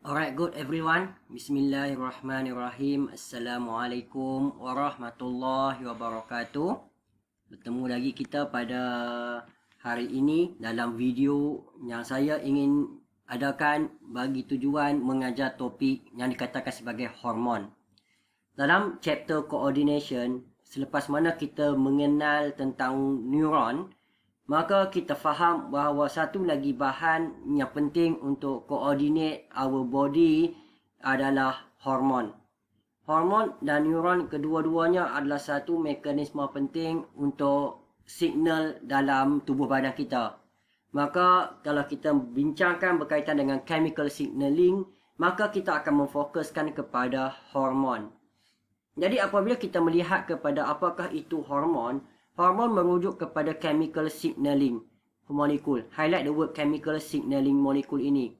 Alright, good everyone. Bismillahirrahmanirrahim. Assalamualaikum warahmatullahi wabarakatuh. Bertemu lagi kita pada hari ini dalam video yang saya ingin adakan bagi tujuan mengajar topik yang dikatakan sebagai hormon. Dalam chapter coordination, selepas mana kita mengenal tentang neuron, maka kita faham bahawa satu lagi bahan yang penting untuk coordinate our body adalah hormon. Hormon dan neuron kedua-duanya adalah satu mekanisme penting untuk signal dalam tubuh badan kita. Maka kalau kita bincangkan berkaitan dengan chemical signaling, maka kita akan memfokuskan kepada hormon. Jadi apabila kita melihat kepada apakah itu hormon, hormon merujuk kepada chemical signaling molekul. Highlight the word chemical signaling molekul ini.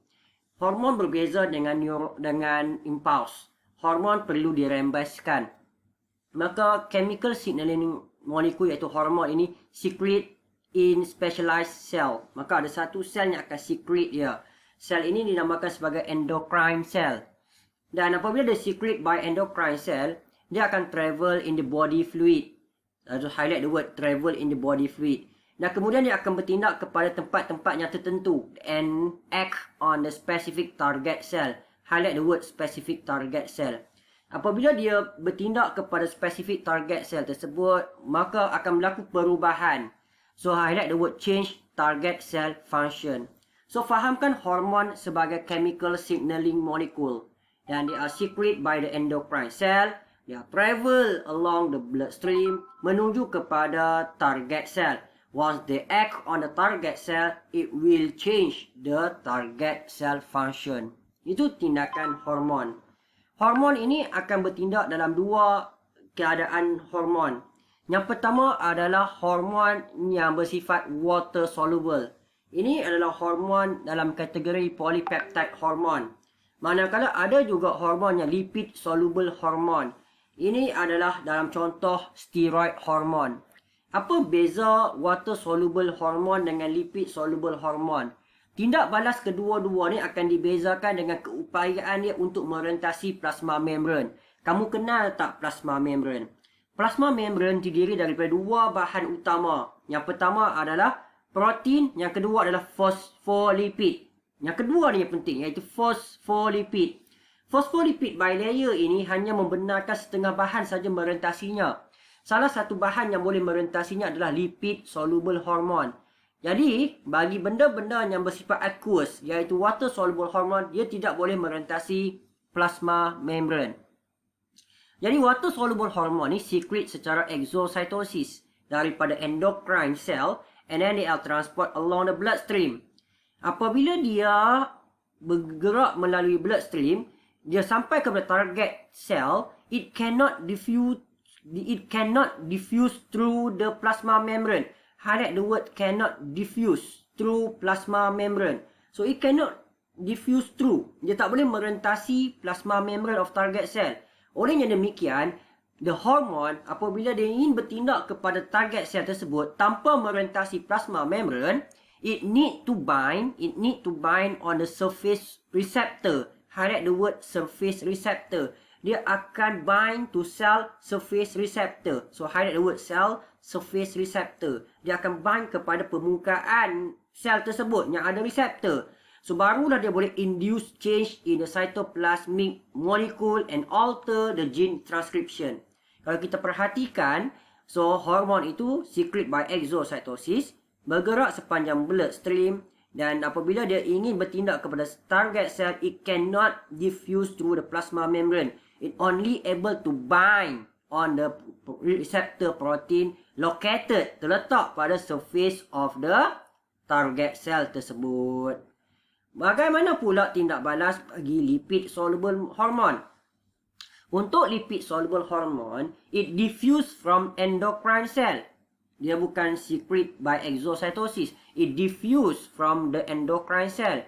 Hormon berbeza dengan impulse. Hormon perlu dirembaskan. Maka chemical signaling molekul iaitu hormon ini secrete in specialized cell. Maka ada satu sel yang akan secrete dia. Sel ini dinamakan sebagai endocrine cell. Dan apabila dia secrete by endocrine cell, dia akan travel in the body fluid. So highlight the word travel in the body fluid. Dan kemudian dia akan bertindak kepada tempat-tempat yang tertentu and act on the specific target cell. Highlight the word specific target cell. Apabila dia bertindak kepada specific target cell tersebut, maka akan berlaku perubahan. So highlight the word change target cell function. So fahamkan hormon sebagai chemical signaling molecule. Dan they are secreted by the endocrine cell. Dia travel along the bloodstream menuju kepada target cell. Once they act on the target cell, it will change the target cell function. Itu tindakan hormon. Hormon ini akan bertindak dalam dua keadaan hormon. Yang pertama adalah hormon yang bersifat water soluble. Ini adalah hormon dalam kategori polypeptide hormon. Manakala ada juga hormon yang lipid soluble hormon. Ini adalah dalam contoh steroid hormon. Apa beza water soluble hormon dengan lipid soluble hormon? Tindak balas kedua-dua ni akan dibezakan dengan keupayaan dia untuk merentasi plasma membran. Kamu kenal tak plasma membran? Plasma membran terdiri daripada dua bahan utama. Yang pertama adalah protein, yang kedua adalah fosfolipid. Yang kedua ni yang penting, iaitu fosfolipid. Fosfolipid bilayer ini hanya membenarkan setengah bahan saja merentasinya. Salah satu bahan yang boleh merentasinya adalah lipid soluble hormon. Jadi, bagi benda-benda yang bersifat aqueous, iaitu water soluble hormon, dia tidak boleh merentasi plasma membran. Jadi, water soluble hormon ni secrete secara exocytosis daripada endocrine cell and then they are transport along the bloodstream. Apabila dia bergerak melalui bloodstream, dia sampai kepada target cell, it cannot diffuse through the plasma membrane. Highlight the word cannot diffuse through plasma membrane. So it cannot diffuse through. Dia tak boleh merentasi plasma membrane of target cell. Olehnya demikian, the hormone apabila dia ingin bertindak kepada target cell tersebut tanpa merentasi plasma membrane, it need to bind on the surface receptor. Highlight the word surface receptor. Dia akan bind to cell surface receptor. So highlight the word cell surface receptor. Dia akan bind kepada permukaan sel tersebut yang ada receptor. So barulah dia boleh induce change in the cytoplasmic molecule and alter the gene transcription. Kalau kita perhatikan, so hormon itu secrete by exocytosis, bergerak sepanjang bloodstream. Dan apabila dia ingin bertindak kepada target cell, it cannot diffuse through the plasma membrane. It only able to bind on the receptor protein located, terletak pada surface of the target cell tersebut. Bagaimana pula tindak balas bagi lipid soluble hormon? Untuk lipid soluble hormon, it diffuse from endocrine cell. Dia bukan secrete by exocytosis. It diffuse from the endocrine cell.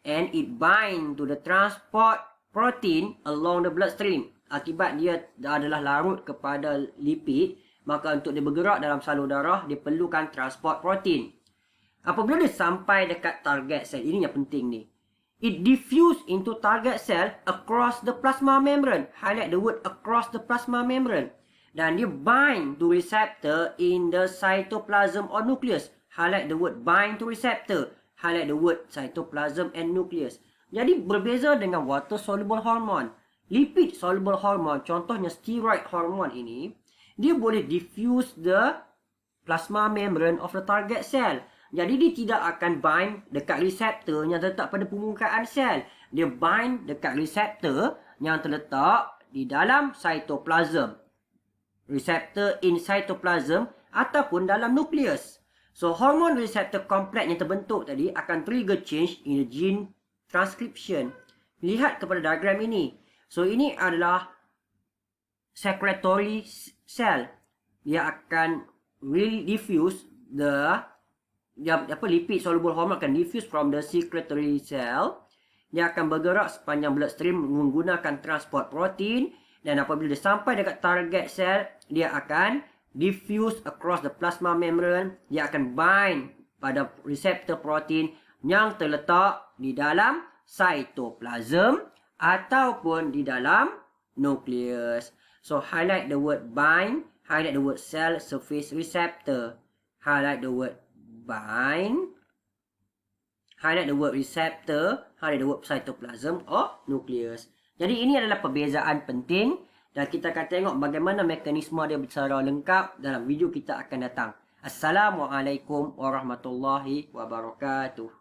And it bind to the transport protein along the bloodstream. Akibat dia adalah larut kepada lipid, maka untuk dia bergerak dalam salur darah, dia perlukan transport protein. Apabila dia sampai dekat target cell, ini yang penting ni. It diffuse into target cell across the plasma membrane. Highlight the word across the plasma membrane. Dan dia bind to receptor in the cytoplasm or nucleus. Highlight the word bind to receptor. Highlight the word cytoplasm and nucleus. Jadi berbeza dengan water soluble hormone. Lipid soluble hormone, contohnya steroid hormone ini, dia boleh diffuse the plasma membrane of the target cell. Jadi dia tidak akan bind dekat reseptor yang terletak pada permukaan sel. Dia bind dekat reseptor yang terletak di dalam cytoplasm. Reseptor in cytoplasm ataupun dalam nukleus. So, hormone receptor complex yang terbentuk tadi akan trigger change in the gene transcription. Lihat kepada diagram ini. So, ini adalah secretory cell. Dia akan diffuse the lipid soluble hormone akan diffuse from the secretory cell. Dia akan bergerak sepanjang bloodstream menggunakan transport protein. Dan apabila dia sampai dekat target cell, dia akan diffuse across the plasma membrane. Dia akan bind pada reseptor protein yang terletak di dalam cytoplasm ataupun di dalam nucleus. So, highlight the word bind, highlight the word cell surface receptor. Highlight the word bind, highlight the word receptor, highlight the word cytoplasm or nucleus. Jadi ini adalah perbezaan penting dan kita akan tengok bagaimana mekanisme dia secara lengkap dalam video kita akan datang. Assalamualaikum warahmatullahi wabarakatuh.